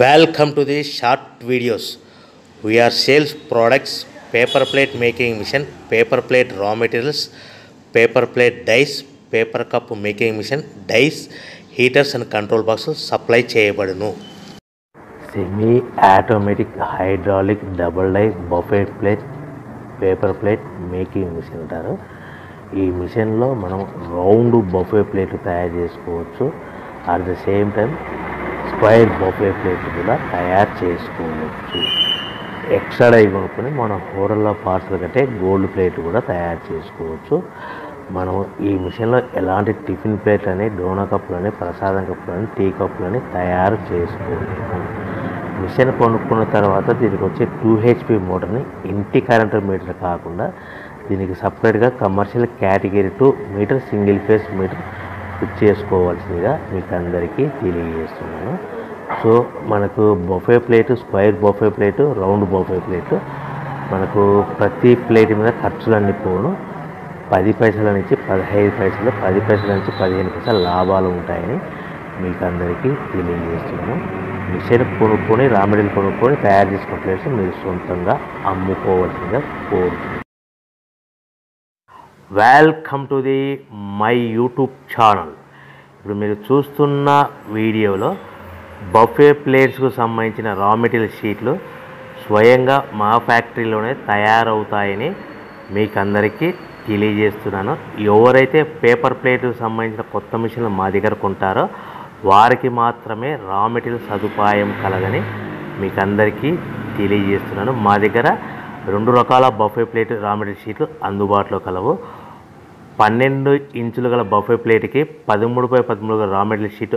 Welcome to the short videos. We are sales products, paper plate making machine, paper plate raw materials, paper plate dies, paper cup making machine, dies, heaters and control boxes supply చేయబడును. Semi automatic hydraulic double die buffet plate paper plate making machine అంటారు. ఈ మిషన్లో మనం round buffet plate తయారు చేసుకోవచ్చు. At the same time square buffet plate కూడా తయారు చేసుకోవచ్చు. ఎక్స్ట్రా డై కొనుక్కొని మనం హోటల్లో పార్సల్ కంటే గోల్డ్ ప్లేట్ కూడా తయారు చేసుకోవచ్చు. మనం ఈ మిషన్లో ఎలాంటి టిఫిన్ ప్లేట్ అని, డోనా కప్పులని, ప్రసాదం కప్పులని, టీ కప్పులని తయారు చేసుకోవచ్చు. మిషన్ కొనుక్కున్న తర్వాత దీనికి వచ్చే 2 HP మోటార్ని ఇంటి కరెంటు మీటర్ కాకుండా దీనికి సపరేట్గా commercial category 2 meter single phase meter fit చేసుకోవాల్సిందిగా మీకు అందరికీ తెలియజేస్తున్నాను. సో మనకు buffet plate, square buffet plate, round buffet plate, మనకు ప్రతి ప్లేట్ మీద ఖర్చులన్నీ పోను 10 పైసల నుంచి 15 పైసలు, 10 పైసల నుంచి 15 పైసలు లాభాలు ఉంటాయని మీకు అందరికీ తెలియజేస్తున్నాను. మిషన్ కొనుక్కొని, రా మెటీరియల్ కొనుక్కొని తయారు చేసుకున్న ప్లేట్స్ మీరు సొంతంగా అమ్ముకోవాల్సిందిగా కోరుతున్నాను. Welcome to the my YouTube channel. ఇప్పుడు మీరు చూస్తున్న వీడియోలో బఫే ప్లేట్స్కు సంబంధించిన రా మెటీరియల్ షీట్లు స్వయంగా మా ఫ్యాక్టరీలోనే తయారవుతాయని మీకు అందరికీ తెలియజేస్తున్నాను. ఎవరైతే పేపర్ ప్లేట్కు సంబంధించిన కొత్త మిషన్లు మా దగ్గర కొంటారో వారికి మాత్రమే రా మెటీరియల్ సదుపాయం కలగని మీకు అందరికీ తెలియజేస్తున్నాను. మా దగ్గర 2 రకాల బఫే ప్లేట్ రా మెటీరియల్ షీట్లు అందుబాటులో కలవు. 12 ఇంచులు గల బఫే ప్లేట్కి 13x13 రా మెటీరియల్ షీట్